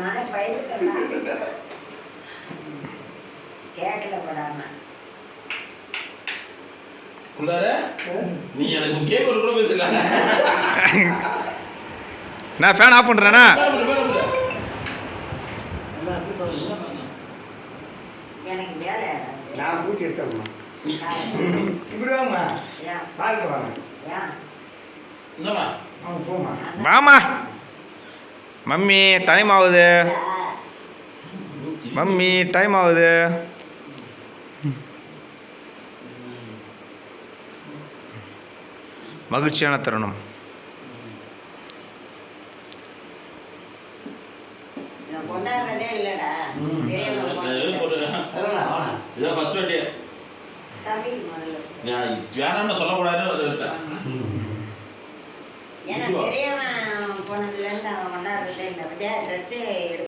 நானே பயிர்க்கலாம் கேட்கல படாம நீ எனக்கு கேக் கூட பேசல. நான் ஃபேன் ஆஃப் பண்ணுறேண்ணா. எனக்கு வேலை நான் பூச்சி எடுத்துடணும். இப்படி வாங்க, சாப்பிட்டு வாங்க. அவங்க போமா. வாமா மம்மி, டைம் ஆகுது. மம்மி, டைம் ஆகுது. மகிழ்ச்சியான தருணம். கொண்டாடுறதே இல்லடா. இதான் ஃபர்ஸ்ட் வண்டி. வேணாம்னு சொல்லக்கூடாதுன்னு ஏன்னா பெரியவன் போனதுலேருந்து அவன் கொண்டாடுறதே இல்லை. ட்ரெஸ்ஸு